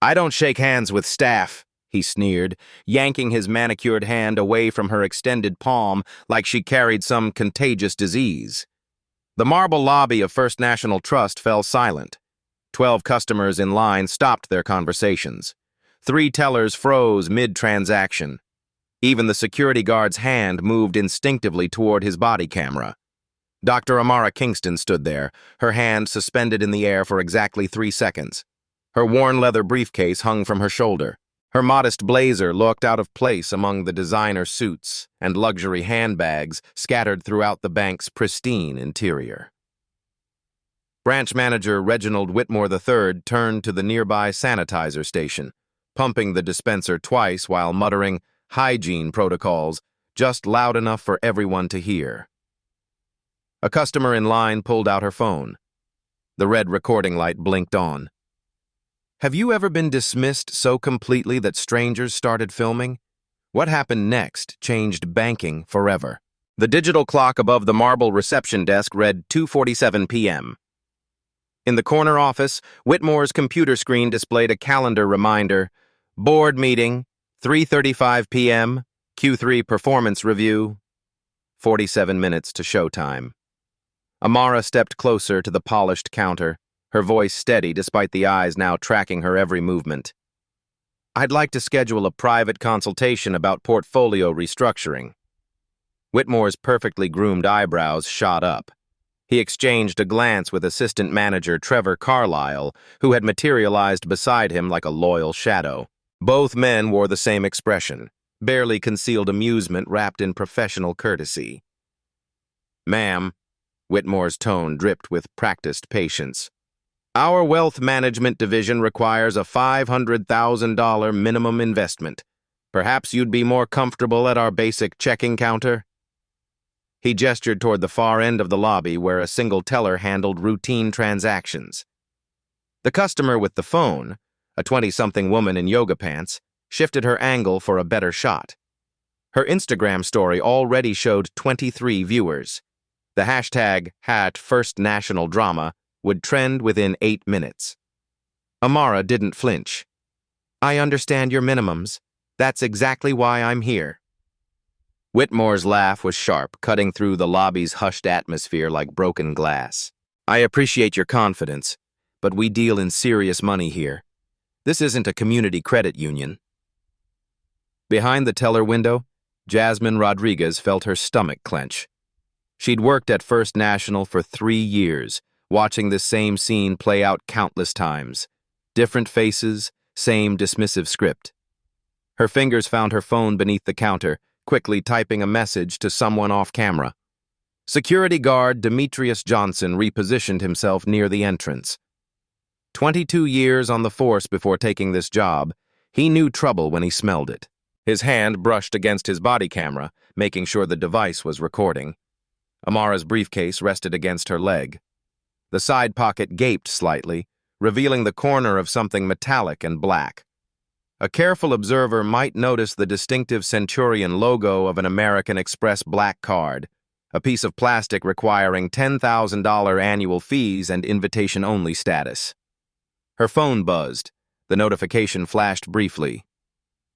"I don't shake hands with staff," he sneered, yanking his manicured hand away from her extended palm like she carried some contagious disease. The marble lobby of First National Trust fell silent. 12 customers in line stopped their conversations. 3 tellers froze mid-transaction. Even the security guard's hand moved instinctively toward his body camera. Dr. Amara Kingston stood there, her hand suspended in the air for exactly 3 seconds. Her worn leather briefcase hung from her shoulder. Her modest blazer looked out of place among the designer suits and luxury handbags scattered throughout the bank's pristine interior. Branch manager Reginald Whitmore III turned to the nearby sanitizer station, pumping the dispenser twice while muttering hygiene protocols just loud enough for everyone to hear. A customer in line pulled out her phone. The red recording light blinked on. Have you ever been dismissed so completely that strangers started filming? What happened next changed banking forever. The digital clock above the marble reception desk read 2:47 p.m. In the corner office, Whitmore's computer screen displayed a calendar reminder: board meeting, 3:35 p.m., Q3 performance review, 47 minutes to showtime. Amara stepped closer to the polished counter, her voice steady despite the eyes now tracking her every movement. "I'd like to schedule a private consultation about portfolio restructuring." Whitmore's perfectly groomed eyebrows shot up. He exchanged a glance with assistant manager Trevor Carlyle, who had materialized beside him like a loyal shadow. Both men wore the same expression, barely concealed amusement wrapped in professional courtesy. "Ma'am," Whitmore's tone dripped with practiced patience, "our wealth management division requires a $500,000 minimum investment. Perhaps you'd be more comfortable at our basic checking counter?" He gestured toward the far end of the lobby where a single teller handled routine transactions. The customer with the phone, a 20-something woman in yoga pants, shifted her angle for a better shot. Her Instagram story already showed 23 viewers. The hashtag #FirstNationalDrama would trend within 8 minutes. Amara didn't flinch. "I understand your minimums. That's exactly why I'm here." Whitmore's laugh was sharp, cutting through the lobby's hushed atmosphere like broken glass. "I appreciate your confidence, but we deal in serious money here. This isn't a community credit union." Behind the teller window, Jasmine Rodriguez felt her stomach clench. She'd worked at First National for 3 years, watching this same scene play out countless times. Different faces, same dismissive script. Her fingers found her phone beneath the counter, quickly typing a message to someone off camera. Security guard Demetrius Johnson repositioned himself near the entrance. 22 years on the force before taking this job, he knew trouble when he smelled it. His hand brushed against his body camera, making sure the device was recording. Amara's briefcase rested against her leg. The side pocket gaped slightly, revealing the corner of something metallic and black. A careful observer might notice the distinctive Centurion logo of an American Express black card, a piece of plastic requiring $10,000 annual fees and invitation-only status. Her phone buzzed. The notification flashed briefly.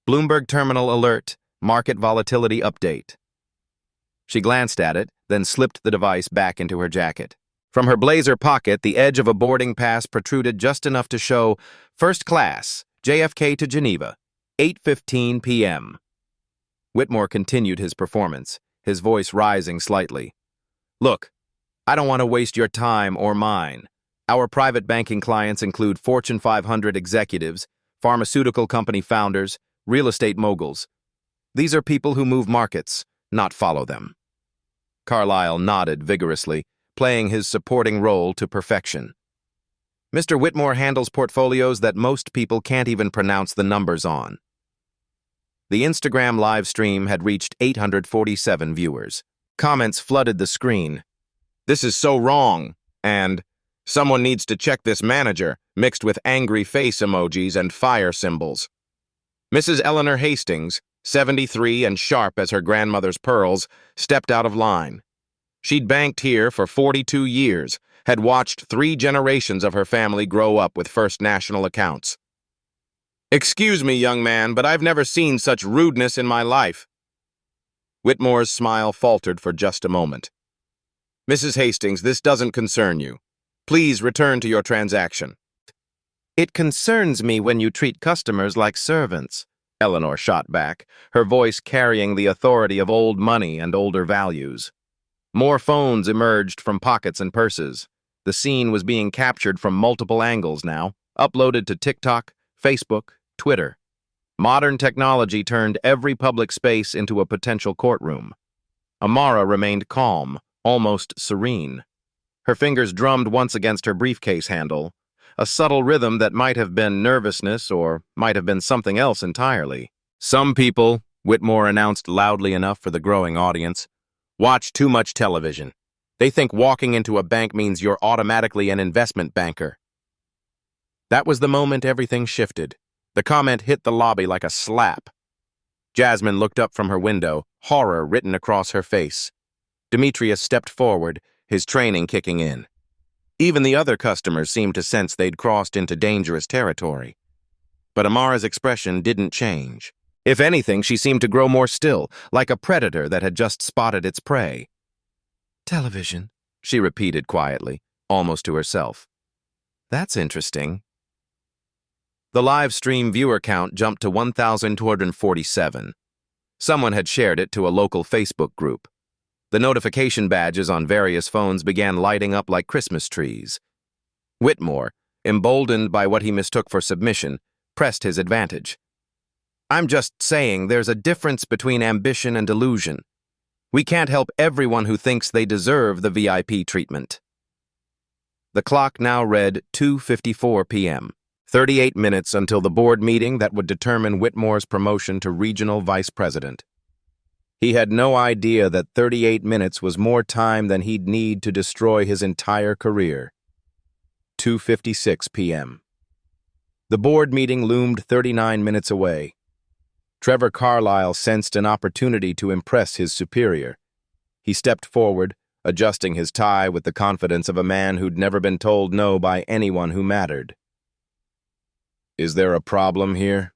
"Bloomberg Terminal Alert, Market Volatility Update." She glanced at it, then slipped the device back into her jacket. From her blazer pocket, the edge of a boarding pass protruded just enough to show First Class, JFK to Geneva, 8:15 p.m. Whitmore continued his performance, his voice rising slightly. "Look, I don't want to waste your time or mine. Our private banking clients include Fortune 500 executives, pharmaceutical company founders, real estate moguls. These are people who move markets, not follow them." Carlyle nodded vigorously, playing his supporting role to perfection. "Mr. Whitmore handles portfolios that most people can't even pronounce the numbers on." The Instagram live stream had reached 847 viewers. Comments flooded the screen. "This is so wrong," and "Someone needs to check this manager," mixed with angry face emojis and fire symbols. Mrs. Eleanor Hastings, 73 and sharp as her grandmother's pearls, stepped out of line. She'd banked here for 42 years, had watched 3 generations of her family grow up with First National accounts. Excuse me, young man, but I've never seen such rudeness in my life. Whitmore's smile faltered for just a moment. Mrs. Hastings, this doesn't concern you. Please return to your transaction. It concerns me when you treat customers like servants, Eleanor shot back, her voice carrying the authority of old money and older values. More phones emerged from pockets and purses. The scene was being captured from multiple angles now, uploaded to TikTok, Facebook, Twitter. Modern technology turned every public space into a potential courtroom. Amara remained calm, almost serene. Her fingers drummed once against her briefcase handle, a subtle rhythm that might have been nervousness or might have been something else entirely. Some people, Whitmore announced loudly enough for the growing audience, watch too much television. They think walking into a bank means you're automatically an investment banker. That was the moment everything shifted. The comment hit the lobby like a slap. Jasmine looked up from her window, horror written across her face. Demetrius stepped forward, his training kicking in. Even the other customers seemed to sense they'd crossed into dangerous territory. But Amara's expression didn't change. If anything, she seemed to grow more still, like a predator that had just spotted its prey. Television, she repeated quietly, almost to herself. That's interesting. The live stream viewer count jumped to 1,247. Someone had shared it to a local Facebook group. The notification badges on various phones began lighting up like Christmas trees. Whitmore, emboldened by what he mistook for submission, pressed his advantage. I'm just saying there's a difference between ambition and delusion. We can't help everyone who thinks they deserve the VIP treatment. The clock now read 2:54 p.m., 38 minutes until the board meeting that would determine Whitmore's promotion to regional vice president. He had no idea that 38 minutes was more time than he'd need to destroy his entire career. 2:56 p.m. The board meeting loomed 39 minutes away. Trevor Carlyle sensed an opportunity to impress his superior. He stepped forward, adjusting his tie with the confidence of a man who'd never been told no by anyone who mattered. Is there a problem here?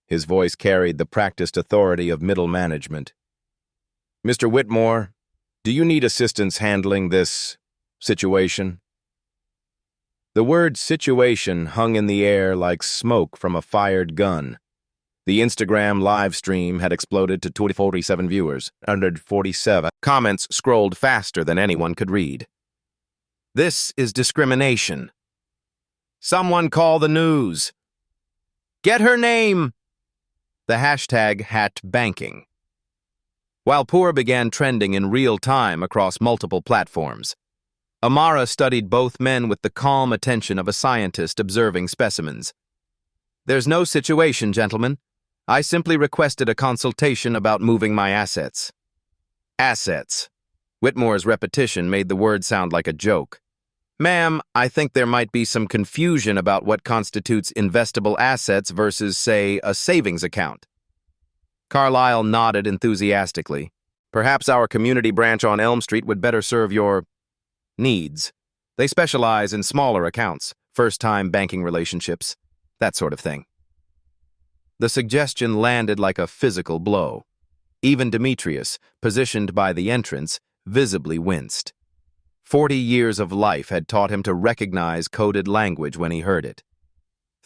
His voice carried the practiced authority of middle management. Mr. Whitmore, do you need assistance handling this situation? The word situation hung in the air like smoke from a fired gun. The Instagram live stream had exploded to 247 viewers, 147. Comments scrolled faster than anyone could read. This is discrimination. Someone call the news. Get her name. The hashtag #banking. While Poor began trending in real time across multiple platforms, Amara studied both men with the calm attention of a scientist observing specimens. There's no situation, gentlemen. I simply requested a consultation about moving my assets. Assets. Whitmore's repetition made the word sound like a joke. Ma'am, I think there might be some confusion about what constitutes investable assets versus, say, a savings account. Carlyle nodded enthusiastically. Perhaps our community branch on Elm Street would better serve your needs. They specialize in smaller accounts, first-time banking relationships, that sort of thing. The suggestion landed like a physical blow. Even Demetrius, positioned by the entrance, visibly winced. 40 years of life had taught him to recognize coded language when he heard it.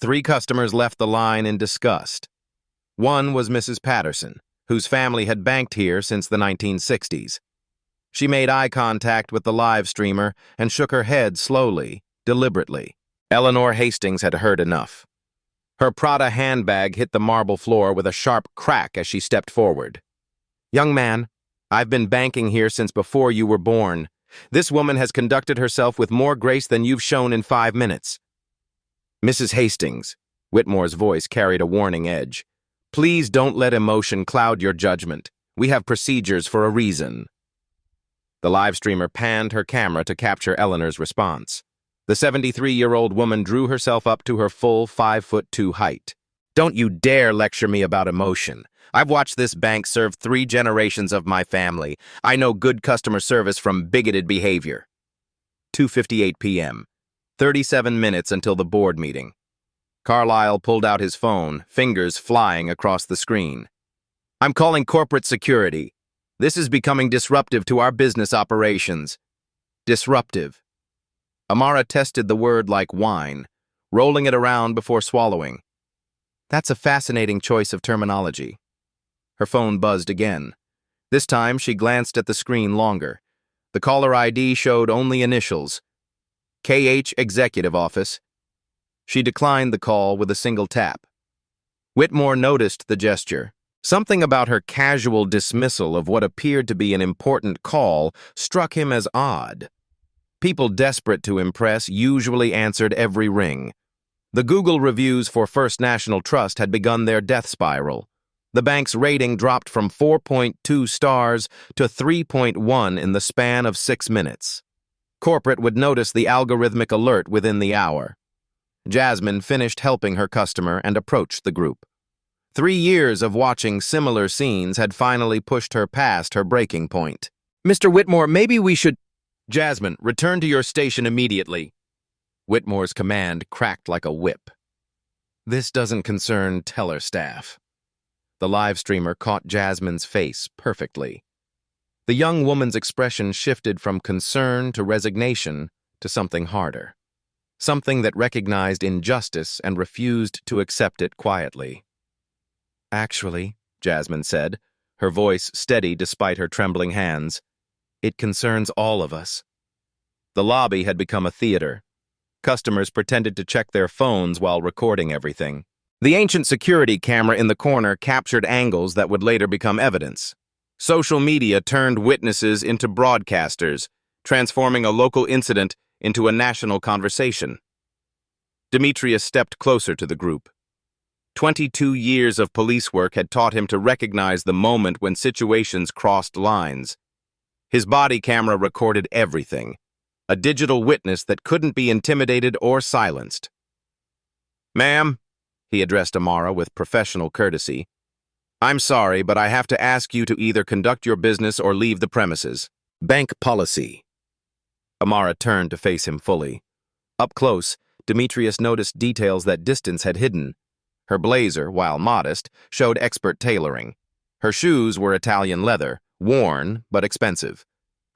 3 customers left the line in disgust. One was Mrs. Patterson, whose family had banked here since the 1960s. She made eye contact with the live streamer and shook her head slowly, deliberately. Eleanor Hastings had heard enough. Her Prada handbag hit the marble floor with a sharp crack as she stepped forward. Young man, I've been banking here since before you were born. This woman has conducted herself with more grace than you've shown in 5 minutes. Mrs. Hastings, Whitmore's voice carried a warning edge. Please don't let emotion cloud your judgment. We have procedures for a reason. The live streamer panned her camera to capture Eleanor's response. The 73-year-old woman drew herself up to her full 5'2" height. Don't you dare lecture me about emotion. I've watched this bank serve 3 generations of my family. I know good customer service from bigoted behavior. 2:58 p.m. 37 minutes until the board meeting. Carlyle pulled out his phone, fingers flying across the screen. "I'm calling corporate security. This is becoming disruptive to our business operations." Disruptive. Amara tested the word like wine, rolling it around before swallowing. That's a fascinating choice of terminology. Her phone buzzed again. This time, she glanced at the screen longer. The caller ID showed only initials. KH Executive Office. She declined the call with a single tap. Whitmore noticed the gesture. Something about her casual dismissal of what appeared to be an important call struck him as odd. People desperate to impress usually answered every ring. The Google reviews for First National Trust had begun their death spiral. The bank's rating dropped from 4.2 stars to 3.1 in the span of 6 minutes. Corporate would notice the algorithmic alert within the hour. Jasmine finished helping her customer and approached the group. 3 years of watching similar scenes had finally pushed her past her breaking point. "Mr. Whitmore, maybe we should—" "Jasmine, return to your station immediately." Whitmore's command cracked like a whip. "This doesn't concern teller staff." The live streamer caught Jasmine's face perfectly. The young woman's expression shifted from concern to resignation to something harder. Something that recognized injustice and refused to accept it quietly. "Actually," Jasmine said, her voice steady despite her trembling hands, "it concerns all of us." The lobby had become a theater. Customers pretended to check their phones while recording everything. The ancient security camera in the corner captured angles that would later become evidence. Social media turned witnesses into broadcasters, transforming a local incident into a national conversation. Demetrius stepped closer to the group. 22 years of police work had taught him to recognize the moment when situations crossed lines. His body camera recorded everything, a digital witness that couldn't be intimidated or silenced. "Ma'am," he addressed Amara with professional courtesy, "I'm sorry, but I have to ask you to either conduct your business or leave the premises. Bank policy." Amara turned to face him fully. Up close, Demetrius noticed details that distance had hidden. Her blazer, while modest, showed expert tailoring. Her shoes were Italian leather, worn but expensive.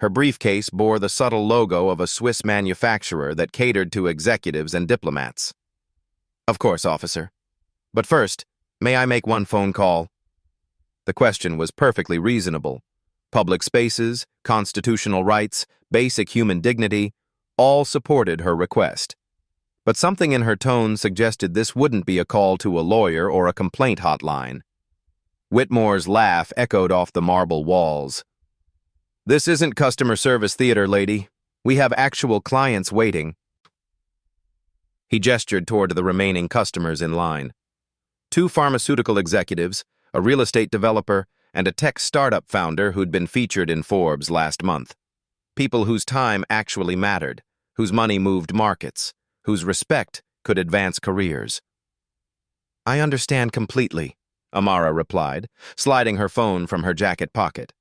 Her briefcase bore the subtle logo of a Swiss manufacturer that catered to executives and diplomats. "Of course, officer. But first, may I make one phone call?" The question was perfectly reasonable. Public spaces, constitutional rights, basic human dignity, all supported her request. But something in her tone suggested this wouldn't be a call to a lawyer or a complaint hotline. Whitmore's laugh echoed off the marble walls. "This isn't customer service theater, lady. We have actual clients waiting." He gestured toward the remaining customers in line. 2 pharmaceutical executives, a real estate developer, and a tech startup founder who'd been featured in Forbes last month. People whose time actually mattered, whose money moved markets, whose respect could advance careers. "I understand completely," Amara replied, sliding her phone from her jacket pocket.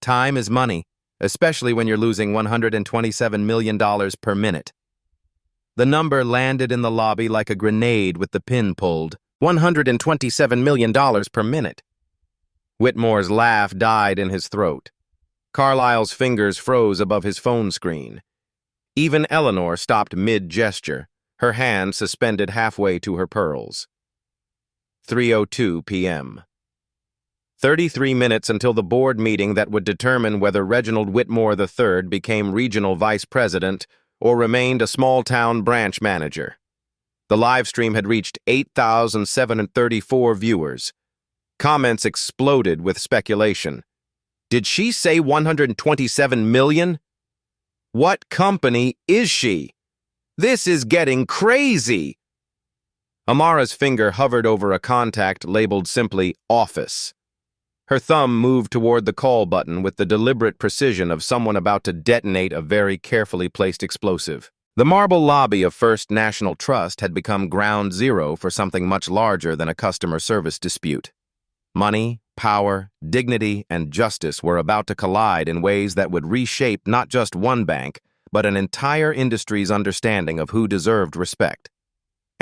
"Time is money, especially when you're losing $127 million per minute." The number landed in the lobby like a grenade with the pin pulled. $127 million per minute. Whitmore's laugh died in his throat. Carlyle's fingers froze above his phone screen. Even Eleanor stopped mid-gesture, her hand suspended halfway to her pearls. 3:02 p.m. 33 minutes until the board meeting that would determine whether Reginald Whitmore III became regional vice president or remained a small-town branch manager. The live stream had reached 8,734 viewers. Comments exploded with speculation. Did she say 127 million? What company is she? This is getting crazy. Amara's finger hovered over a contact labeled simply Office. Her thumb moved toward the call button with the deliberate precision of someone about to detonate a very carefully placed explosive. The marble lobby of First National Trust had become ground zero for something much larger than a customer service dispute. Money, power, dignity, and justice were about to collide in ways that would reshape not just one bank, but an entire industry's understanding of who deserved respect.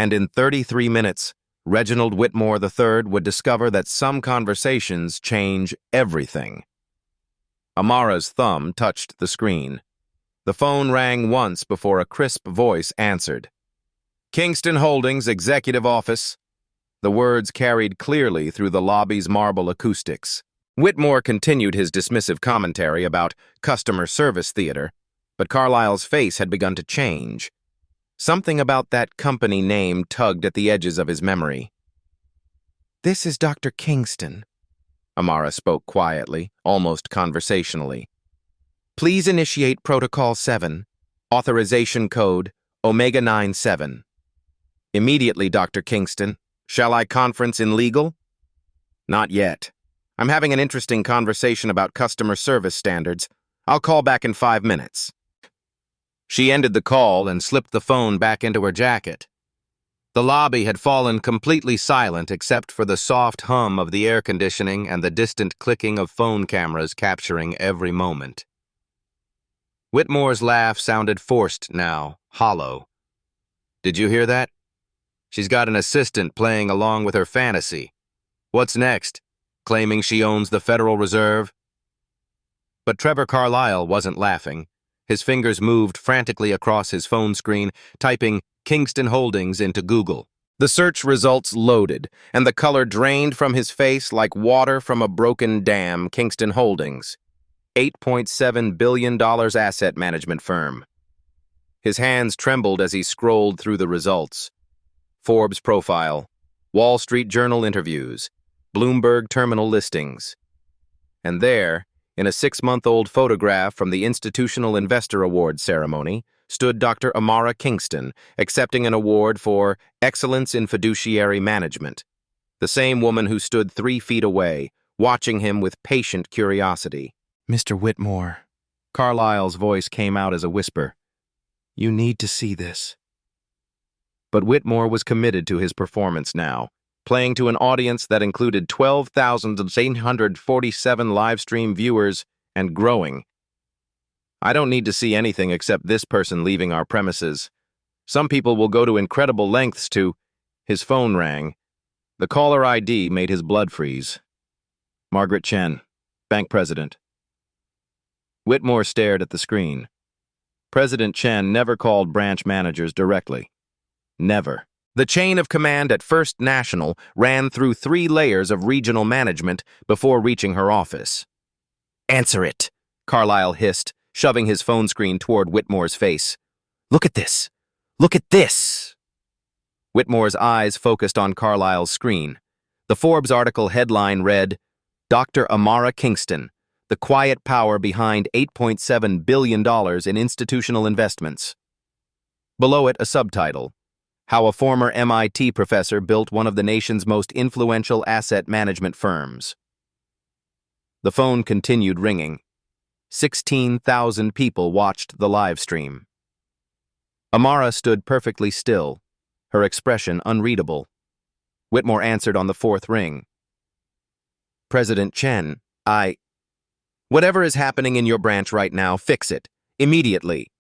And in 33 minutes, Reginald Whitmore III would discover that some conversations change everything. Amara's thumb touched the screen. The phone rang once before a crisp voice answered. "Kingston Holdings Executive Office." The words carried clearly through the lobby's marble acoustics. Whitmore continued his dismissive commentary about customer service theater, but Carlyle's face had begun to change. Something about that company name tugged at the edges of his memory. "This is Dr. Kingston," Amara spoke quietly, almost conversationally. "Please initiate Protocol 7, authorization code Omega 97. Immediately, Dr. Kingston. Shall I conference in legal?" "Not yet. I'm having an interesting conversation about customer service standards. I'll call back in 5 minutes." She ended the call and slipped the phone back into her jacket. The lobby had fallen completely silent except for the soft hum of the air conditioning and the distant clicking of phone cameras capturing every moment. Whitmore's laugh sounded forced now, hollow. "Did you hear that? She's got an assistant playing along with her fantasy. What's next? Claiming she owns the Federal Reserve?" But Trevor Carlyle wasn't laughing. His fingers moved frantically across his phone screen, typing Kingston Holdings into Google. The search results loaded, and the color drained from his face like water from a broken dam. Kingston Holdings, $8.7 billion asset management firm. His hands trembled as he scrolled through the results. Forbes profile, Wall Street Journal interviews, Bloomberg terminal listings. And there, in a 6-month-old photograph from the Institutional Investor Award ceremony, stood Dr. Amara Kingston, accepting an award for Excellence in Fiduciary Management. The same woman who stood 3 feet away, watching him with patient curiosity. "Mr. Whitmore," Carlyle's voice came out as a whisper. "You need to see this." But Whitmore was committed to his performance now, playing to an audience that included 12,847 live-stream viewers and growing. "I don't need to see anything except this person leaving our premises. Some people will go to incredible lengths to—" His phone rang. The caller ID made his blood freeze. "Margaret Chen, bank president." Whitmore stared at the screen. President Chen never called branch managers directly. Never. The chain of command at First National ran through 3 layers of regional management before reaching her office. "Answer it," Carlyle hissed, shoving his phone screen toward Whitmore's face. "Look at this. Look at this." Whitmore's eyes focused on Carlyle's screen. The Forbes article headline read, "Dr. Amara Kingston, the quiet power behind $8.7 billion in institutional investments." Below it, a subtitle, "How a former MIT professor built one of the nation's most influential asset management firms." The phone continued ringing. 16,000 people watched the live stream. Amara stood perfectly still, her expression unreadable. Whitmore answered on the 4th ring. "President Chen, whatever is happening in your branch right now, fix it, immediately."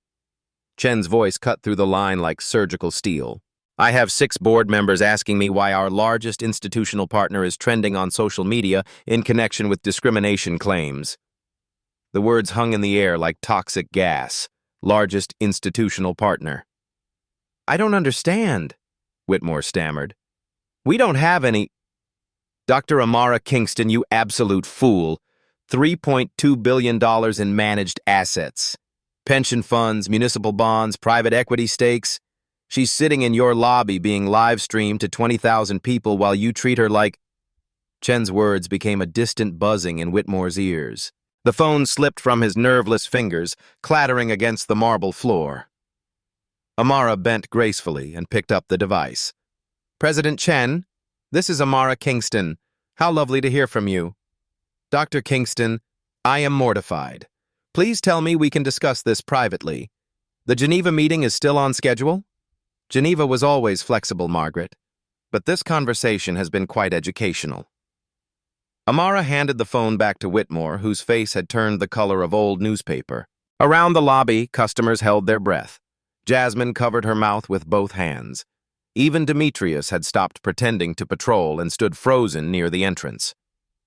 Chen's voice cut through the line like surgical steel. "I have 6 board members asking me why our largest institutional partner is trending on social media in connection with discrimination claims." The words hung in the air like toxic gas. Largest institutional partner. "I don't understand," Whitmore stammered. "We don't have any—" "Dr. Amara Kingston, you absolute fool. $3.2 billion in managed assets. Pension funds, municipal bonds, private equity stakes. She's sitting in your lobby being live-streamed to 20,000 people while you treat her like—" Chen's words became a distant buzzing in Whitmore's ears. The phone slipped from his nerveless fingers, clattering against the marble floor. Amara bent gracefully and picked up the device. "President Chen, this is Amara Kingston. How lovely to hear from you. Dr. Kingston, I am mortified. Please tell me we can discuss this privately. The Geneva meeting is still on schedule?" Geneva was always flexible, Margaret, but this conversation has been quite educational. Amara handed the phone back to Whitmore, whose face had turned the color of old newspaper. Around the lobby, customers held their breath. Jasmine covered her mouth with both hands. Even Demetrius had stopped pretending to patrol and stood frozen near the entrance.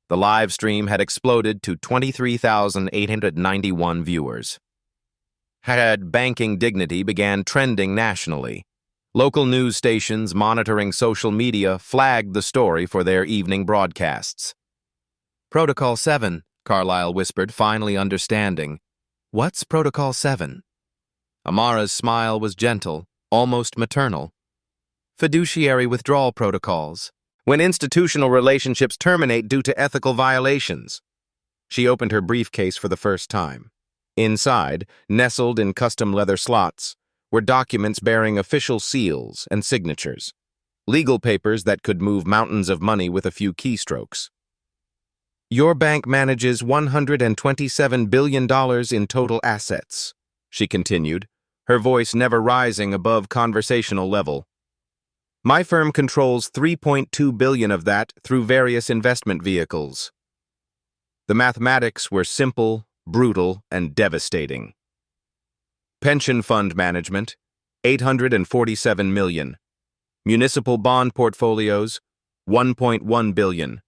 The live stream had exploded to 23,891 viewers. Had banking dignity began trending nationally. Local news stations monitoring social media flagged the story for their evening broadcasts. "Protocol 7, Carlyle whispered, finally understanding. "What's Protocol 7? Amara's smile was gentle, almost maternal. "Fiduciary withdrawal protocols. When institutional relationships terminate due to ethical violations." She opened her briefcase for the first time. Inside, nestled in custom leather slots, were documents bearing official seals and signatures. Legal papers that could move mountains of money with a few keystrokes. "Your bank manages $127 billion in total assets," she continued, her voice never rising above conversational level. "My firm controls $3.2 billion of that through various investment vehicles." The mathematics were simple, brutal, and devastating. Pension fund management, $847 million. Municipal bond portfolios, $1.1 billion.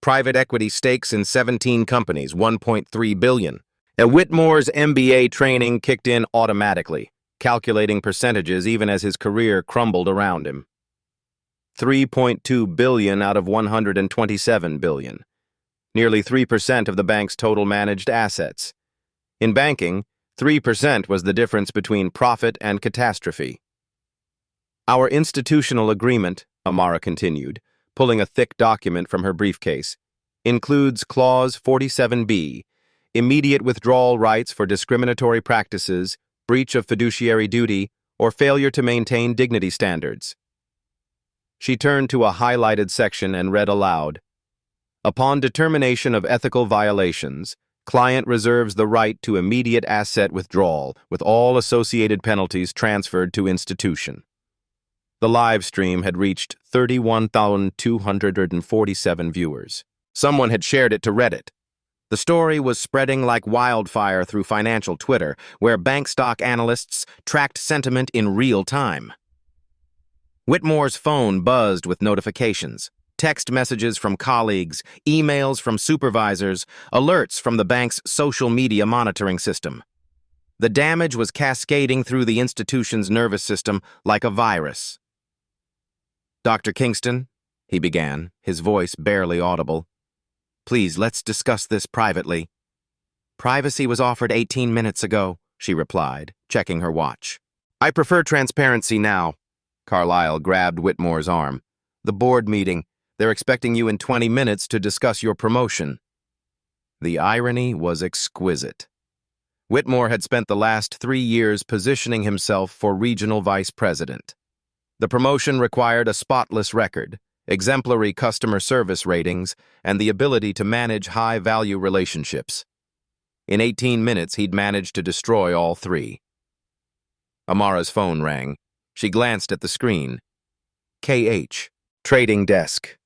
Private equity stakes in 17 companies, $1.3 billion. And Whitmore's MBA training kicked in automatically, calculating percentages even as his career crumbled around him. $3.2 billion out of $127 billion. Nearly 3% of the bank's total managed assets. In banking, 3% was the difference between profit and catastrophe. "Our institutional agreement," Amara continued, pulling a thick document from her briefcase, "includes Clause 47B, immediate withdrawal rights for discriminatory practices, breach of fiduciary duty, or failure to maintain dignity standards." She turned to a highlighted section and read aloud. "Upon determination of ethical violations, client reserves the right to immediate asset withdrawal with all associated penalties transferred to institution." The live stream had reached 31,247 viewers. Someone had shared it to Reddit. The story was spreading like wildfire through financial Twitter, where bank stock analysts tracked sentiment in real time. Whitmore's phone buzzed with notifications. Text messages from colleagues, emails from supervisors, alerts from the bank's social media monitoring system. The damage was cascading through the institution's nervous system like a virus. "Dr. Kingston," he began, his voice barely audible. "Please, let's discuss this privately." "Privacy was offered 18 minutes ago," she replied, checking her watch. "I prefer transparency now." Carlyle grabbed Whitmore's arm. "The board meeting. They're expecting you in 20 minutes to discuss your promotion." The irony was exquisite. Whitmore had spent the last 3 years positioning himself for regional vice president. The promotion required a spotless record, exemplary customer service ratings, and the ability to manage high-value relationships. In 18 minutes, he'd managed to destroy all three. Amara's phone rang. She glanced at the screen. KH, trading desk.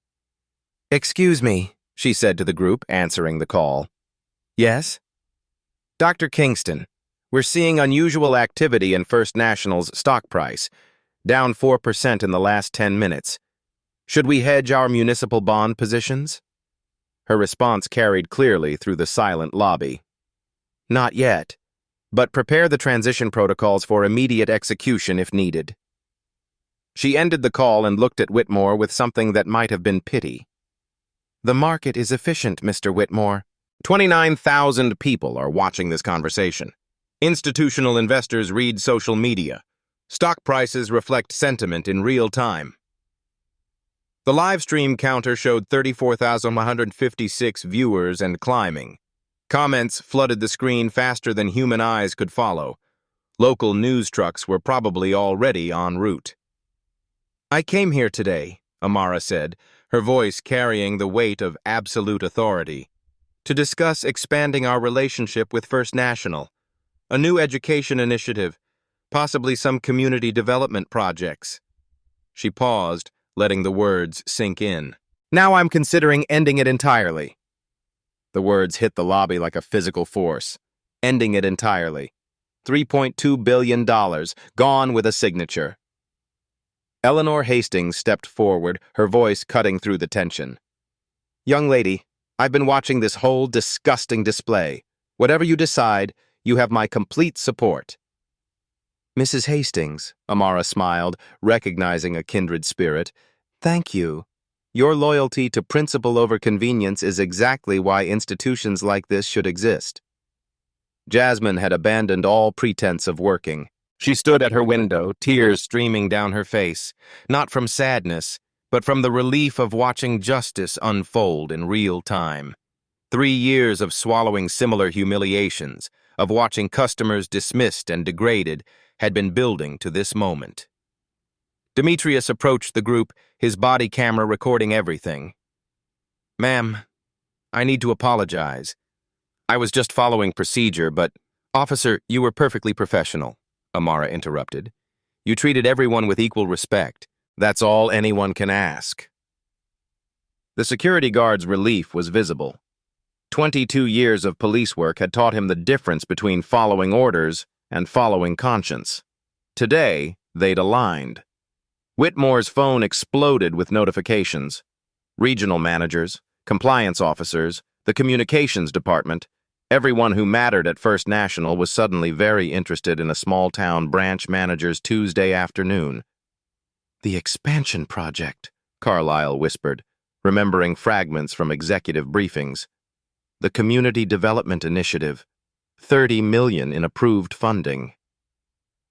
"Excuse me," she said to the group, answering the call. "Yes?" "Dr. Kingston, we're seeing unusual activity in First National's stock price, down 4% in the last 10 minutes. Should we hedge our municipal bond positions?" Her response carried clearly through the silent lobby. "Not yet, but prepare the transition protocols for immediate execution if needed." She ended the call and looked at Whitmore with something that might have been pity. "The market is efficient, Mr. Whitmore. 29,000 people are watching this conversation. Institutional investors read social media. Stock prices reflect sentiment in real time." The live stream counter showed 34,156 viewers and climbing. Comments flooded the screen faster than human eyes could follow. Local news trucks were probably already en route. "I came here today," Amara said, her voice carrying the weight of absolute authority, "to discuss expanding our relationship with First National, a new education initiative, possibly some community development projects." She paused, letting the words sink in. "Now I'm considering ending it entirely." The words hit the lobby like a physical force. Ending it entirely. $3.2 billion, gone with a signature. Eleanor Hastings stepped forward, her voice cutting through the tension. "Young lady, I've been watching this whole disgusting display. Whatever you decide, you have my complete support." "Mrs. Hastings," Amara smiled, recognizing a kindred spirit. "Thank you. Your loyalty to principle over convenience is exactly why institutions like this should exist." Jasmine had abandoned all pretense of working. She stood at her window, tears streaming down her face, not from sadness, but from the relief of watching justice unfold in real time. 3 years of swallowing similar humiliations, of watching customers dismissed and degraded, had been building to this moment. Demetrius approached the group, his body camera recording everything. "Ma'am, I need to apologize. I was just following procedure, but—" "Officer, you were perfectly professional," Amara interrupted. "You treated everyone with equal respect. That's all anyone can ask." The security guard's relief was visible. 22 years of police work had taught him the difference between following orders and following conscience. Today, they'd aligned. Whitmore's phone exploded with notifications. Regional managers, compliance officers, the communications department, everyone who mattered at First National was suddenly very interested in a small-town branch manager's Tuesday afternoon. "The expansion project," Carlyle whispered, remembering fragments from executive briefings. "The Community Development Initiative, $30 million in approved funding."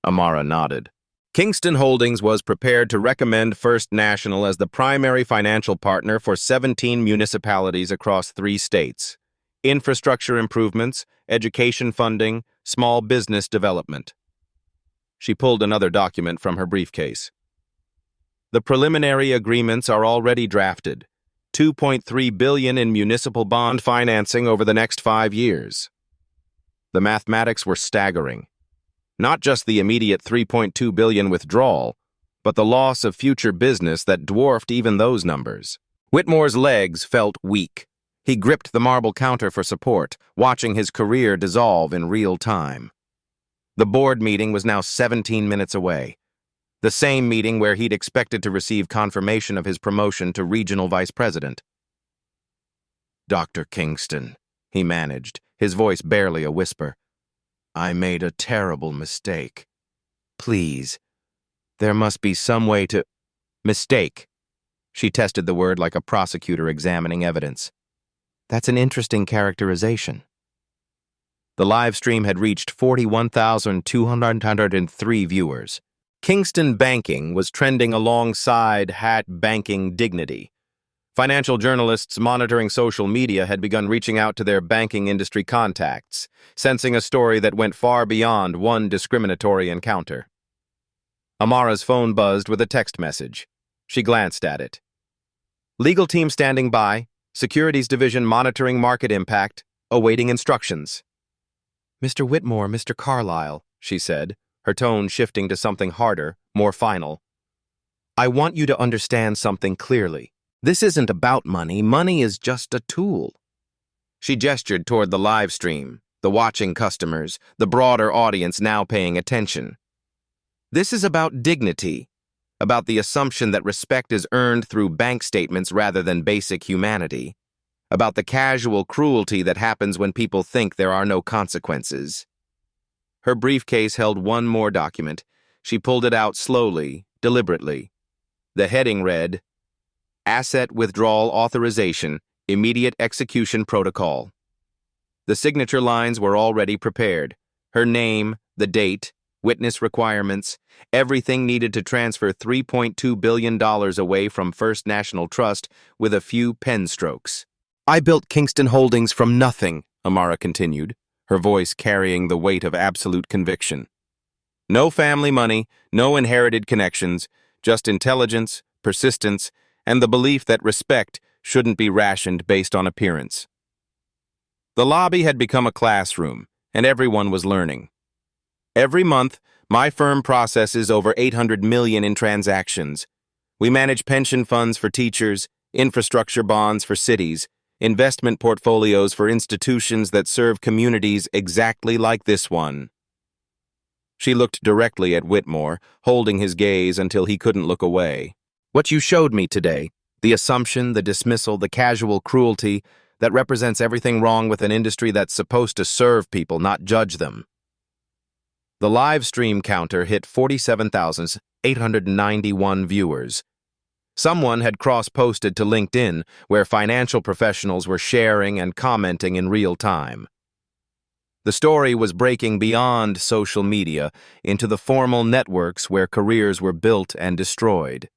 Amara nodded. Kingston Holdings was prepared to recommend First National as the primary financial partner for 17 municipalities across 3 states. Infrastructure improvements, education funding, small business development. She pulled another document from her briefcase. "The preliminary agreements are already drafted. $2.3 billion in municipal bond financing over the next 5 years. The mathematics were staggering. Not just the immediate $3.2 billion withdrawal, but the loss of future business that dwarfed even those numbers. Whitmore's legs felt weak. He gripped the marble counter for support, watching his career dissolve in real time. The board meeting was now 17 minutes away. The same meeting where he'd expected to receive confirmation of his promotion to regional vice president. "Dr. Kingston," he managed, his voice barely a whisper. "I made a terrible mistake. Please, there must be some way to—" "Mistake." She tested the word like a prosecutor examining evidence. "That's an interesting characterization." The live stream had reached 41,203 viewers. Kingston Banking was trending alongside Hat Banking Dignity. Financial journalists monitoring social media had begun reaching out to their banking industry contacts, sensing a story that went far beyond one discriminatory encounter. Amara's phone buzzed with a text message. She glanced at it. "Legal team standing by. Securities Division monitoring market impact. Awaiting instructions." "Mr. Whitmore, Mr. Carlyle," she said, her tone shifting to something harder, more final. "I want you to understand something clearly. This isn't about money. Money is just a tool." She gestured toward the live stream, the watching customers, the broader audience now paying attention. "This is about dignity, about the assumption that respect is earned through bank statements rather than basic humanity, about the casual cruelty that happens when people think there are no consequences." Her briefcase held one more document. She pulled it out slowly, deliberately. The heading read, "Asset Withdrawal Authorization, Immediate Execution Protocol." The signature lines were already prepared. Her name, the date, witness requirements, everything needed to transfer $3.2 billion away from First National Trust with a few pen strokes. "I built Kingston Holdings from nothing," Amara continued, her voice carrying the weight of absolute conviction. "No family money, no inherited connections, just intelligence, persistence, and the belief that respect shouldn't be rationed based on appearance." The lobby had become a classroom, and everyone was learning. "Every month, my firm processes over $800 million in transactions. We manage pension funds for teachers, infrastructure bonds for cities, investment portfolios for institutions that serve communities exactly like this one." She looked directly at Whitmore, holding his gaze until he couldn't look away. What you showed me today, the assumption, the dismissal, the casual cruelty, that represents everything wrong with an industry that's supposed to serve people, not judge them. The live stream counter hit 47,891 viewers. Someone had cross-posted to LinkedIn, where financial professionals were sharing and commenting in real time. The story was breaking beyond social media into the formal networks where careers were built and destroyed.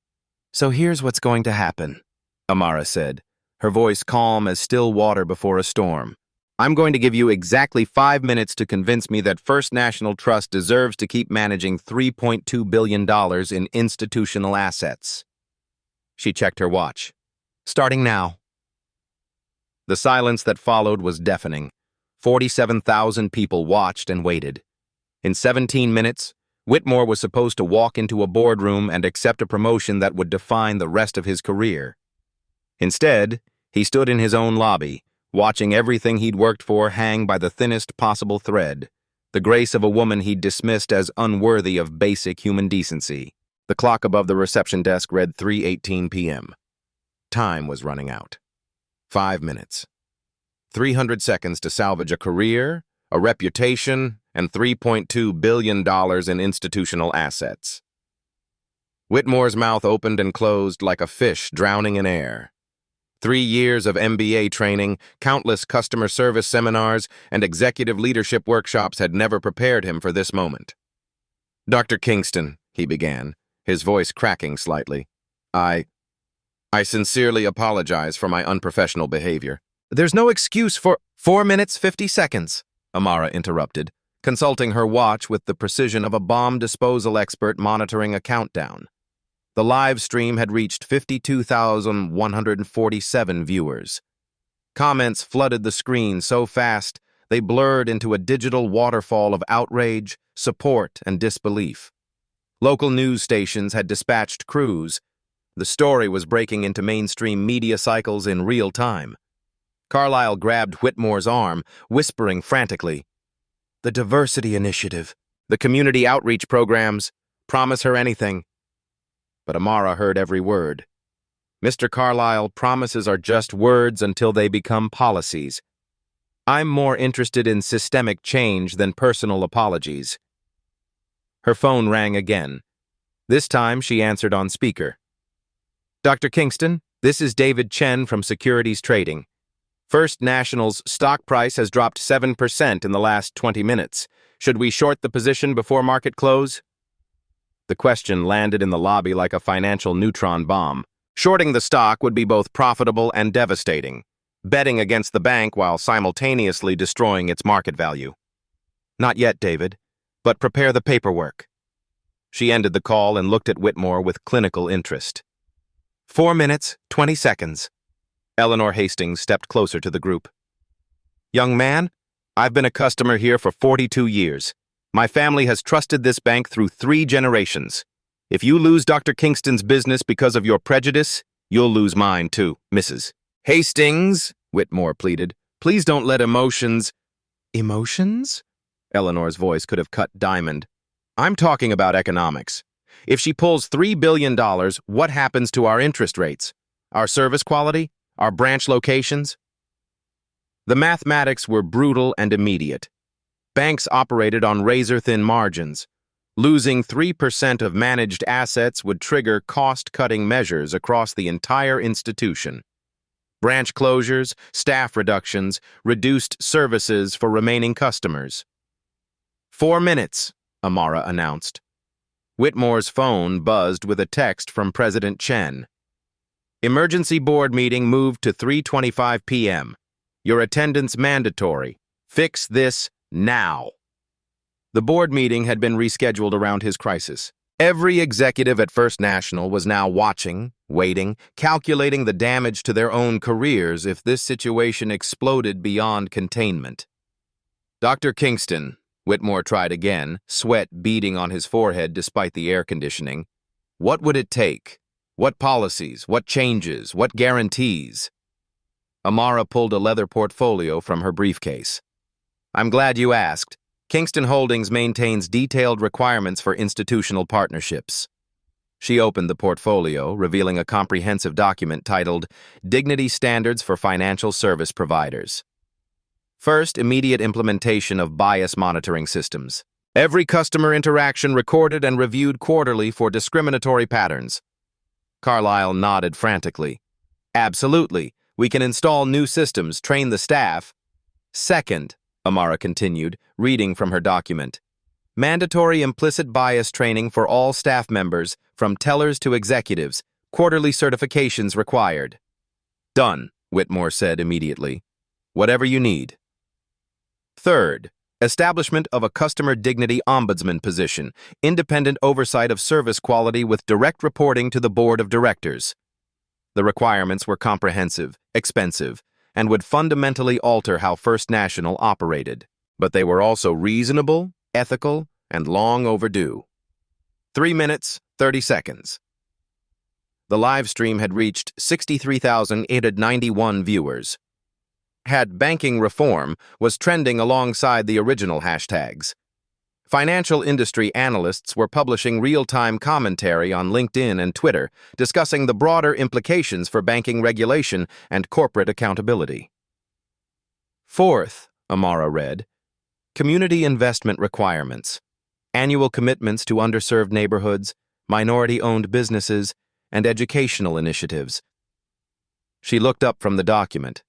"So here's what's going to happen," Amara said, her voice calm as still water before a storm. "I'm going to give you exactly 5 minutes to convince me that First National Trust deserves to keep managing $3.2 billion in institutional assets." She checked her watch. "Starting now." The silence that followed was deafening. 47,000 people watched and waited. In 17 minutes, Whitmore was supposed to walk into a boardroom and accept a promotion that would define the rest of his career. Instead, he stood in his own lobby, watching everything he'd worked for hang by the thinnest possible thread, the grace of a woman he'd dismissed as unworthy of basic human decency. The clock above the reception desk read 3:18 p.m. Time was running out. 5 minutes. 300 seconds to salvage a career, a reputation, and $3.2 billion in institutional assets. Whitmore's mouth opened and closed like a fish drowning in air. 3 years of MBA training, countless customer service seminars, and executive leadership workshops had never prepared him for this moment. "Dr. Kingston," he began, his voice cracking slightly, I sincerely apologize for my unprofessional behavior." "There's no excuse for—" 4 minutes, 50 seconds, Amara interrupted, consulting her watch with the precision of a bomb disposal expert monitoring a countdown. The live stream had reached 52,147 viewers. Comments flooded the screen so fast they blurred into a digital waterfall of outrage, support, and disbelief. Local news stations had dispatched crews. The story was breaking into mainstream media cycles in real time. Carlyle grabbed Whitmore's arm, whispering frantically, "The diversity initiative, the community outreach programs, promise her anything." But Amara heard every word. "Mr. Carlyle, promises are just words until they become policies. I'm more interested in systemic change than personal apologies." Her phone rang again. This time she answered on speaker. "Dr. Kingston, this is David Chen from Securities Trading. First National's stock price has dropped 7% in the last 20 minutes. Should we short the position before market close?" The question landed in the lobby like a financial neutron bomb. Shorting the stock would be both profitable and devastating, betting against the bank while simultaneously destroying its market value. "Not yet, David, but prepare the paperwork." She ended the call and looked at Whitmore with clinical interest. 4 minutes, 20 seconds. Eleanor Hastings stepped closer to the group. "Young man, I've been a customer here for 42 years. My family has trusted this bank through 3 generations. If you lose Dr. Kingston's business because of your prejudice, you'll lose mine too, Mrs. Hastings," Whitmore pleaded. "Please don't let emotions—" "Emotions?" Eleanor's voice could have cut diamond. "I'm talking about economics. If she pulls $3 billion, what happens to our interest rates? Our service quality? Our branch locations?" The mathematics were brutal and immediate. Banks operated on razor-thin margins. Losing 3% of managed assets would trigger cost-cutting measures across the entire institution. Branch closures, staff reductions, reduced services for remaining customers. 4 minutes, Amara announced. Whitmore's phone buzzed with a text from President Chen. "Emergency board meeting moved to 3:25 p.m. Your attendance mandatory. Fix this now." The board meeting had been rescheduled around his crisis. Every executive at First National was now watching, waiting, calculating the damage to their own careers if this situation exploded beyond containment. "Dr. Kingston," Whitmore tried again, sweat beading on his forehead despite the air conditioning. "What would it take? What policies? What changes? What guarantees?" Amara pulled a leather portfolio from her briefcase. "I'm glad you asked. Kingston Holdings maintains detailed requirements for institutional partnerships. She opened the portfolio, revealing a comprehensive document titled Dignity Standards for Financial Service Providers. First, immediate implementation of bias monitoring systems. Every customer interaction recorded and reviewed quarterly for discriminatory patterns. Carlyle nodded frantically. Absolutely. We can install new systems, train the staff. Second, Amara continued, reading from her document. Mandatory implicit bias training for all staff members, from tellers to executives. Quarterly certifications required. Done, Whitmore said immediately. Whatever you need. Third, establishment of a customer dignity ombudsman position, independent oversight of service quality with direct reporting to the board of directors. The requirements were comprehensive, expensive, and would fundamentally alter how First National operated. But they were also reasonable, ethical, and long overdue. 3 minutes, 30 seconds. The live stream had reached 63,891 viewers. Had banking reform was trending alongside the original hashtags. Financial industry analysts were publishing real-time commentary on LinkedIn and Twitter, discussing the broader implications for banking regulation and corporate accountability. Fourth, Amara read, community investment requirements, annual commitments to underserved neighborhoods, minority-owned businesses, and educational initiatives. She looked up from the document.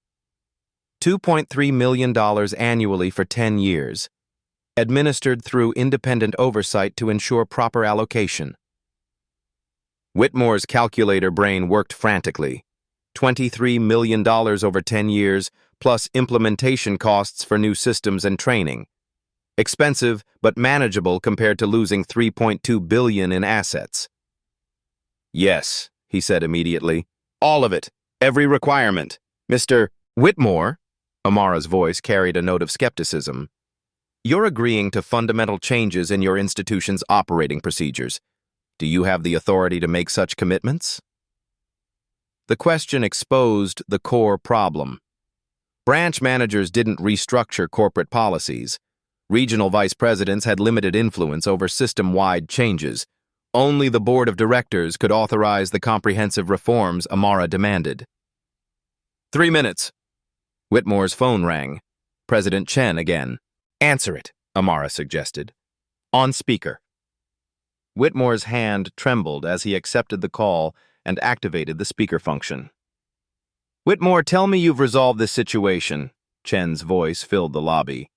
$2.3 million annually for 10 years. Administered through independent oversight to ensure proper allocation. Whitmore's calculator brain worked frantically. $23 million over 10 years, plus implementation costs for new systems and training. Expensive, but manageable compared to losing $3.2 billion in assets. Yes, he said immediately. All of it. Every requirement. Mr. Whitmore, Amara's voice carried a note of skepticism. You're agreeing to fundamental changes in your institution's operating procedures. Do you have the authority to make such commitments? The question exposed the core problem. Branch managers didn't restructure corporate policies. Regional vice presidents had limited influence over system-wide changes. Only the board of directors could authorize the comprehensive reforms Amara demanded. 3 minutes. Whitmore's phone rang. President Chen again. Answer it, Amara suggested. On speaker. Whitmore's hand trembled as he accepted the call and activated the speaker function. Whitmore, tell me you've resolved this situation. Chen's voice filled the lobby.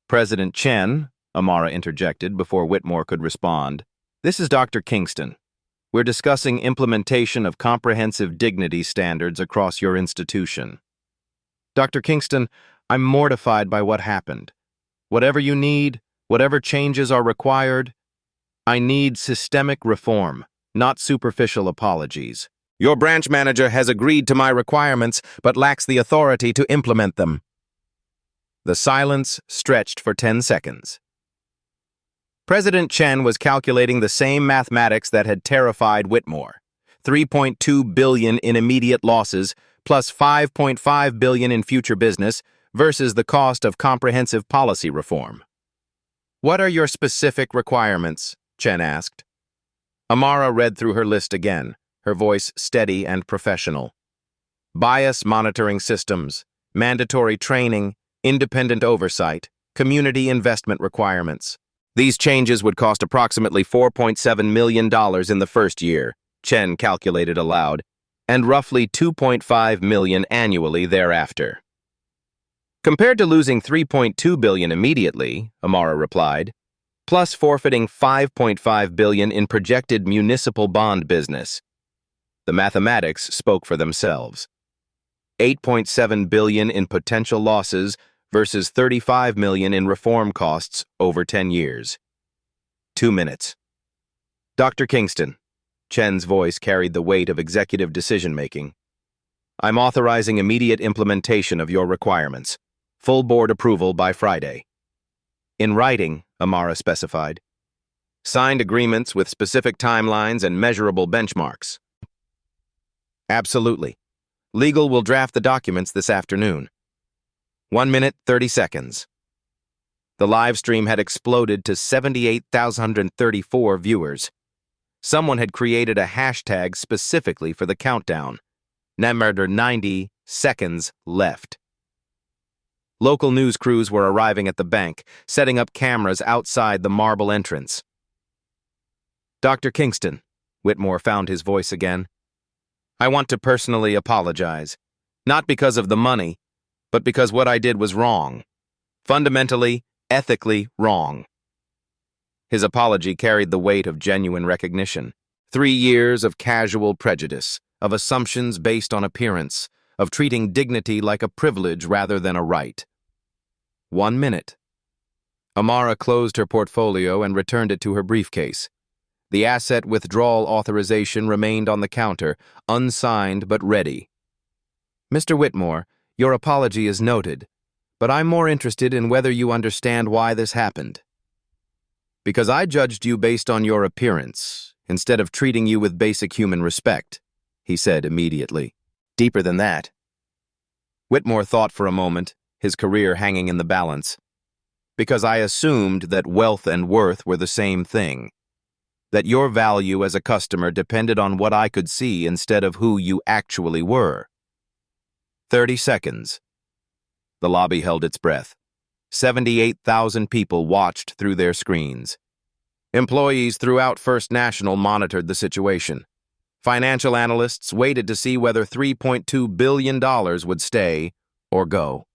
President Chen, Amara interjected before Whitmore could respond. This is Dr. Kingston. We're discussing implementation of comprehensive dignity standards across your institution. Dr. Kingston, I'm mortified by what happened. Whatever you need, whatever changes are required, I need systemic reform, not superficial apologies. Your branch manager has agreed to my requirements, but lacks the authority to implement them. The silence stretched for 10 seconds. President Chen was calculating the same mathematics that had terrified Whitmore. $3.2 billion in immediate losses, plus $5.5 billion in future business, versus the cost of comprehensive policy reform. What are your specific requirements? Chen asked. Amara read through her list again, her voice steady and professional. Bias monitoring systems, mandatory training, independent oversight, community investment requirements. These changes would cost approximately $4.7 million in the first year, Chen calculated aloud, and roughly $2.5 million annually thereafter. Compared to losing $3.2 billion immediately, Amara replied, plus forfeiting $5.5 billion in projected municipal bond business. The mathematics spoke for themselves. $8.7 billion in potential losses versus $35 million in reform costs over 10 years. 2 minutes. Dr. Kingston, Chen's voice carried the weight of executive decision-making. I'm authorizing immediate implementation of your requirements. Full board approval by Friday. In writing, Amara specified. Signed agreements with specific timelines and measurable benchmarks. Absolutely. Legal will draft the documents this afternoon. 1 minute, 30 seconds. The live stream had exploded to 78,034 viewers. Someone had created a hashtag specifically for the countdown. Number 90 seconds left. Local news crews were arriving at the bank, setting up cameras outside the marble entrance. "Dr. Kingston," Whitmore found his voice again. "I want to personally apologize. Not because of the money, but because what I did was wrong. Fundamentally, ethically wrong." His apology carried the weight of genuine recognition. 3 years of casual prejudice, of assumptions based on appearance, of treating dignity like a privilege rather than a right. 1 minute. Amara closed her portfolio and returned it to her briefcase. The asset withdrawal authorization remained on the counter, unsigned but ready. "Mr. Whitmore, your apology is noted, but I'm more interested in whether you understand why this happened. Because I judged you based on your appearance, instead of treating you with basic human respect," he said immediately. "Deeper than that." Whitmore thought for a moment, his career hanging in the balance. "Because I assumed that wealth and worth were the same thing. That your value as a customer depended on what I could see instead of who you actually were." 30 seconds. The lobby held its breath. 78,000 people watched through their screens. Employees throughout First National monitored the situation. Financial analysts waited to see whether $3.2 billion would stay or go.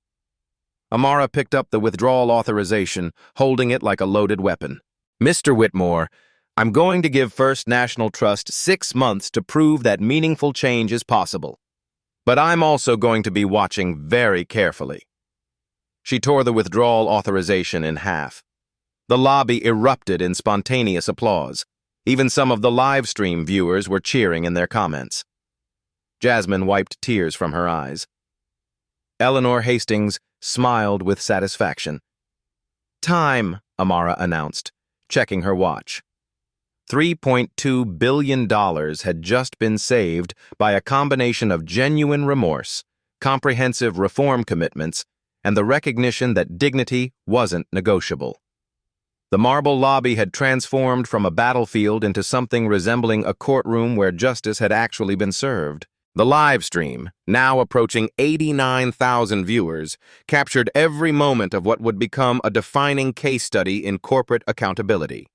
Amara picked up the withdrawal authorization, holding it like a loaded weapon. "Mr. Whitmore, I'm going to give First National Trust 6 months to prove that meaningful change is possible. But I'm also going to be watching very carefully." She tore the withdrawal authorization in half. The lobby erupted in spontaneous applause. Even some of the live stream viewers were cheering in their comments. Jasmine wiped tears from her eyes. Eleanor Hastings smiled with satisfaction. "Time," Amara announced, checking her watch. $3.2 billion had just been saved by a combination of genuine remorse, comprehensive reform commitments, and the recognition that dignity wasn't negotiable. The marble lobby had transformed from a battlefield into something resembling a courtroom where justice had actually been served. The live stream, now approaching 89,000 viewers, captured every moment of what would become a defining case study in corporate accountability.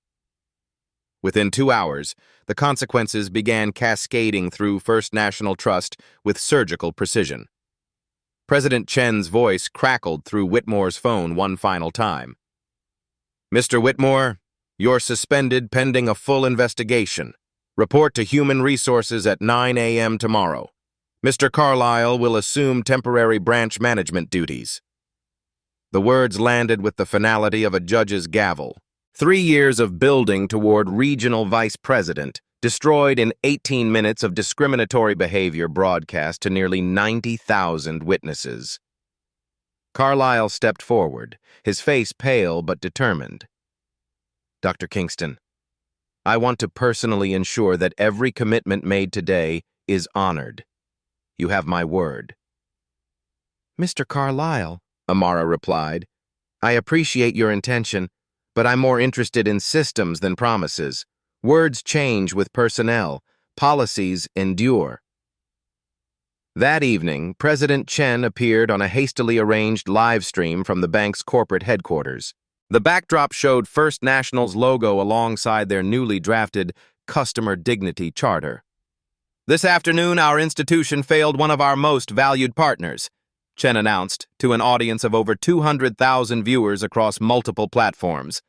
Within 2 hours, the consequences began cascading through First National Trust with surgical precision. President Chen's voice crackled through Whitmore's phone one final time. "Mr. Whitmore, you're suspended pending a full investigation. Report to Human Resources at 9 a.m. tomorrow. Mr. Carlisle will assume temporary branch management duties." The words landed with the finality of a judge's gavel. 3 years of building toward regional vice president, destroyed in 18 minutes of discriminatory behavior broadcast to nearly 90,000 witnesses. Carlisle stepped forward, his face pale but determined. "Dr. Kingston, I want to personally ensure that every commitment made today is honored. You have my word." "Mr. Carlisle," Amara replied, "I appreciate your intention, but I'm more interested in systems than promises. Words change with personnel. Policies endure." That evening, President Chen appeared on a hastily arranged live stream from the bank's corporate headquarters. The backdrop showed First National's logo alongside their newly drafted Customer Dignity Charter. "This afternoon, our institution failed one of our most valued partners," Chen announced to an audience of over 200,000 viewers across multiple platforms.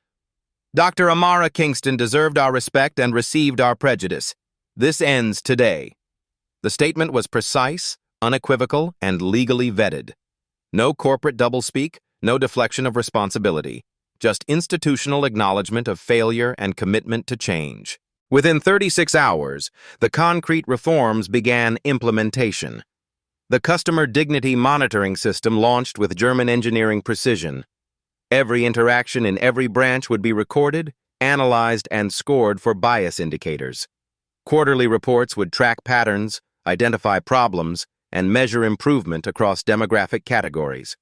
"Dr. Amara Kingston deserved our respect and received our prejudice. This ends today." The statement was precise, unequivocal, and legally vetted. No corporate doublespeak, no deflection of responsibility. Just institutional acknowledgement of failure and commitment to change. Within 36 hours, the concrete reforms began implementation. The Customer Dignity Monitoring System launched with German engineering precision. Every interaction in every branch would be recorded, analyzed, and scored for bias indicators. Quarterly reports would track patterns, identify problems, and measure improvement across demographic categories.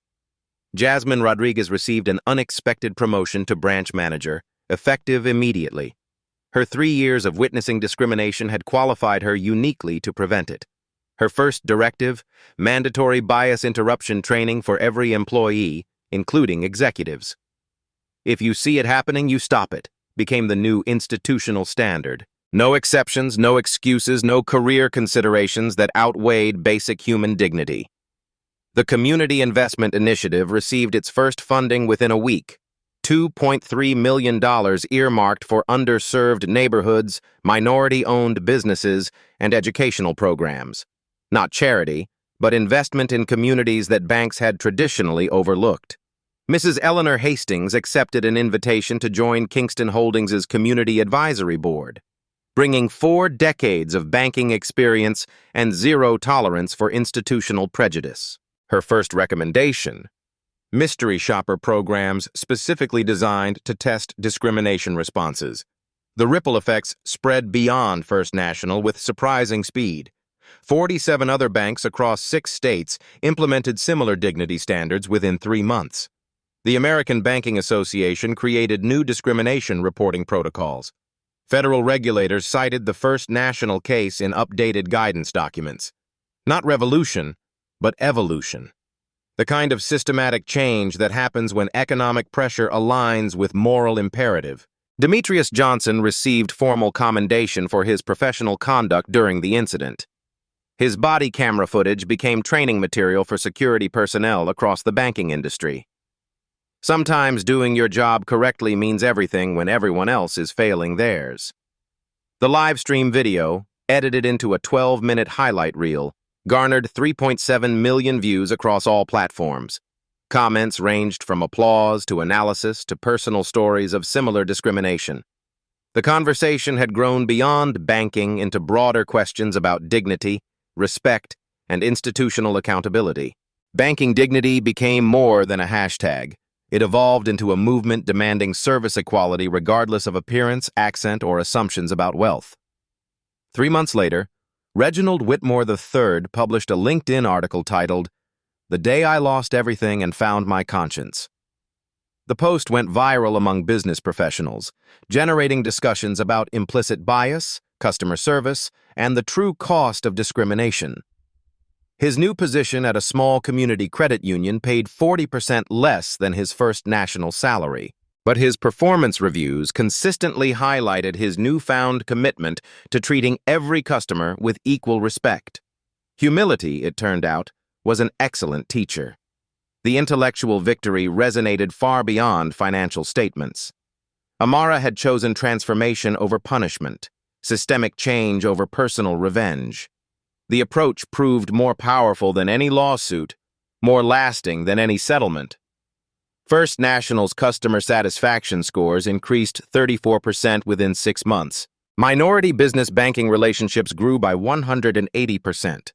Jasmine Rodriguez received an unexpected promotion to branch manager, effective immediately. Her 3 years of witnessing discrimination had qualified her uniquely to prevent it. Her first directive, mandatory bias interruption training for every employee, including executives. If you see it happening, you stop it, became the new institutional standard. No exceptions, no excuses, no career considerations that outweighed basic human dignity. The Community Investment Initiative received its first funding within a week, $2.3 million earmarked for underserved neighborhoods, minority-owned businesses, and educational programs. Not charity, but investment in communities that banks had traditionally overlooked. Mrs. Eleanor Hastings accepted an invitation to join Kingston Holdings' Community Advisory Board, bringing 4 decades of banking experience and zero tolerance for institutional prejudice. Her first recommendation: mystery shopper programs specifically designed to test discrimination responses. The ripple effects spread beyond First National with surprising speed. 47 other banks across 6 states implemented similar dignity standards within 3 months. The American Banking Association created new discrimination reporting protocols. Federal regulators cited the First National case in updated guidance documents. Not revolution, but evolution. The kind of systematic change that happens when economic pressure aligns with moral imperative. Demetrius Johnson received formal commendation for his professional conduct during the incident. His body camera footage became training material for security personnel across the banking industry. Sometimes doing your job correctly means everything when everyone else is failing theirs. The live stream video, edited into a 12-minute highlight reel, garnered 3.7 million views across all platforms. Comments ranged from applause to analysis to personal stories of similar discrimination. The conversation had grown beyond banking into broader questions about dignity, respect, and institutional accountability. Banking dignity became more than a hashtag. It evolved into a movement demanding service equality regardless of appearance, accent, or assumptions about wealth. 3 months later, Reginald Whitmore III published a LinkedIn article titled, "The Day I Lost Everything and Found My Conscience." The post went viral among business professionals, generating discussions about implicit bias, customer service, and the true cost of discrimination. His new position at a small community credit union paid 40% less than his First National salary. But his performance reviews consistently highlighted his newfound commitment to treating every customer with equal respect. Humility, it turned out, was an excellent teacher. The intellectual victory resonated far beyond financial statements. Amara had chosen transformation over punishment, systemic change over personal revenge. The approach proved more powerful than any lawsuit, more lasting than any settlement. First National's customer satisfaction scores increased 34% within 6 months. Minority business banking relationships grew by 180%.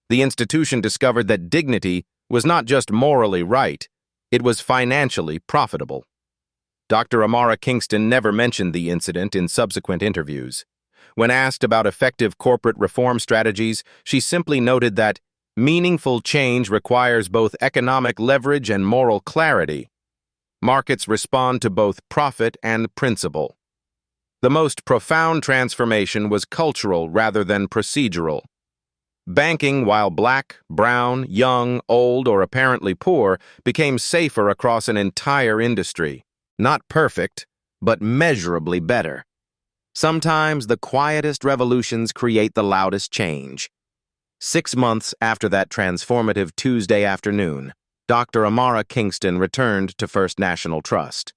The institution discovered that dignity was not just morally right, it was financially profitable. Dr. Amara Kingston never mentioned the incident in subsequent interviews. When asked about effective corporate reform strategies, she simply noted that meaningful change requires both economic leverage and moral clarity. Markets respond to both profit and principle. The most profound transformation was cultural rather than procedural. Banking, while black, brown, young, old, or apparently poor, became safer across an entire industry. Not perfect, but measurably better. Sometimes the quietest revolutions create the loudest change. 6 months after that transformative Tuesday afternoon, Dr. Amara Kingston returned to First National Trust.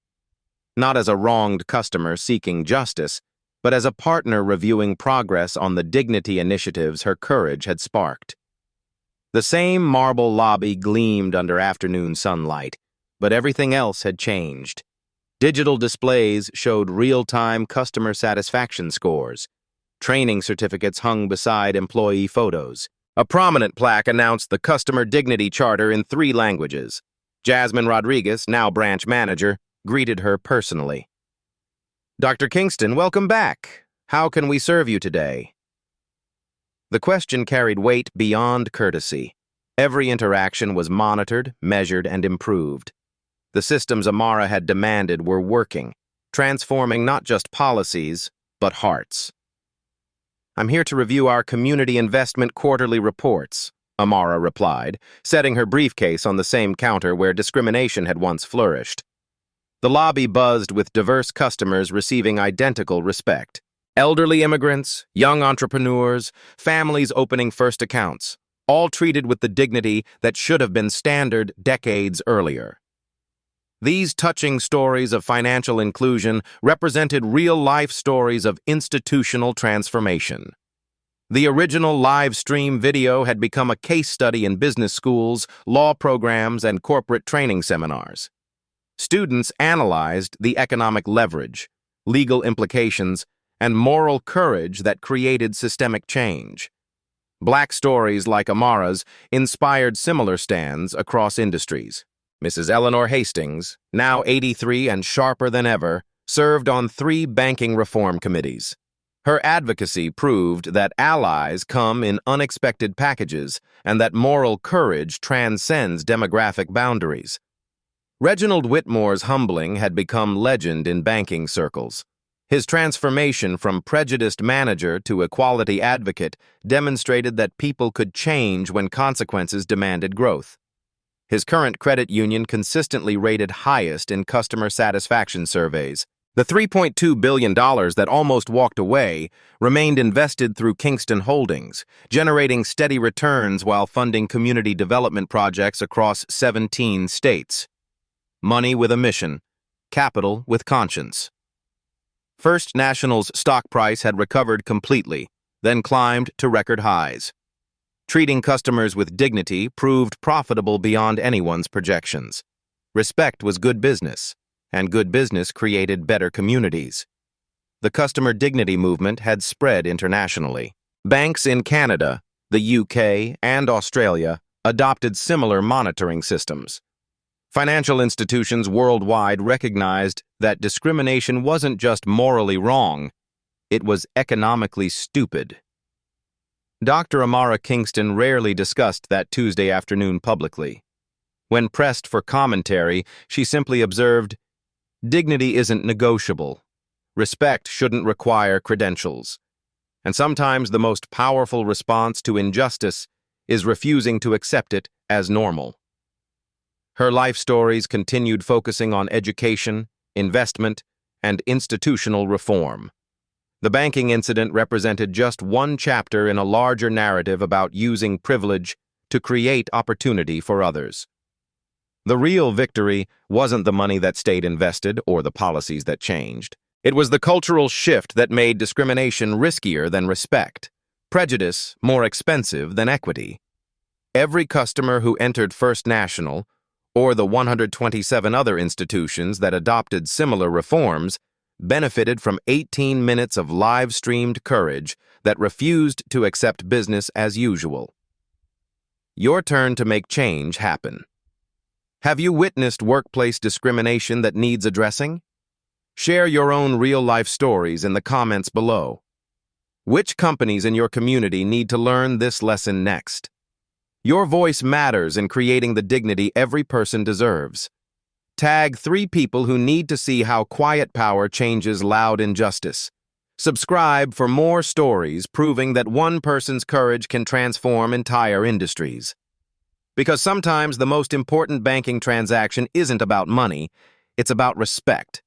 Not as a wronged customer seeking justice, but as a partner reviewing progress on the dignity initiatives her courage had sparked. The same marble lobby gleamed under afternoon sunlight, but everything else had changed. Digital displays showed real-time customer satisfaction scores. Training certificates hung beside employee photos. A prominent plaque announced the Customer Dignity Charter in 3 languages. Jasmine Rodriguez, now branch manager, greeted her personally. "Dr. Kingston, welcome back. How can we serve you today?" The question carried weight beyond courtesy. Every interaction was monitored, measured, and improved. The systems Amara had demanded were working, transforming not just policies, but hearts. "I'm here to review our community investment quarterly reports," Amara replied, setting her briefcase on the same counter where discrimination had once flourished. The lobby buzzed with diverse customers receiving identical respect. Elderly immigrants, young entrepreneurs, families opening first accounts, all treated with the dignity that should have been standard decades earlier. These touching stories of financial inclusion represented real-life stories of institutional transformation. The original live stream video had become a case study in business schools, law programs, and corporate training seminars. Students analyzed the economic leverage, legal implications, and moral courage that created systemic change. Black stories like Amara's inspired similar stands across industries. Mrs. Eleanor Hastings, now 83 and sharper than ever, served on 3 banking reform committees. Her advocacy proved that allies come in unexpected packages and that moral courage transcends demographic boundaries. Reginald Whitmore's humbling had become legend in banking circles. His transformation from prejudiced manager to equality advocate demonstrated that people could change when consequences demanded growth. His current credit union consistently rated highest in customer satisfaction surveys. The $3.2 billion that almost walked away remained invested through Kingston Holdings, generating steady returns while funding community development projects across 17 states. Money with a mission, capital with conscience. First National's stock price had recovered completely, then climbed to record highs. Treating customers with dignity proved profitable beyond anyone's projections. Respect was good business, and good business created better communities. The customer dignity movement had spread internationally. Banks in Canada, the UK, and Australia adopted similar monitoring systems. Financial institutions worldwide recognized that discrimination wasn't just morally wrong, it was economically stupid. Dr. Amara Kingston rarely discussed that Tuesday afternoon publicly. When pressed for commentary, she simply observed, "Dignity isn't negotiable. Respect shouldn't require credentials. And sometimes the most powerful response to injustice is refusing to accept it as normal." Her life stories continued focusing on education, investment, and institutional reform. The banking incident represented just one chapter in a larger narrative about using privilege to create opportunity for others. The real victory wasn't the money that stayed invested or the policies that changed. It was the cultural shift that made discrimination riskier than respect, prejudice more expensive than equity. Every customer who entered First National, or the 127 other institutions that adopted similar reforms, benefited from 18 minutes of live-streamed courage that refused to accept business as usual. Your turn to make change happen. Have you witnessed workplace discrimination that needs addressing? Share your own real-life stories in the comments below. Which companies in your community need to learn this lesson next? Your voice matters in creating the dignity every person deserves. Tag 3 people who need to see how quiet power changes loud injustice. Subscribe for more stories proving that one person's courage can transform entire industries. Because sometimes the most important banking transaction isn't about money, it's about respect.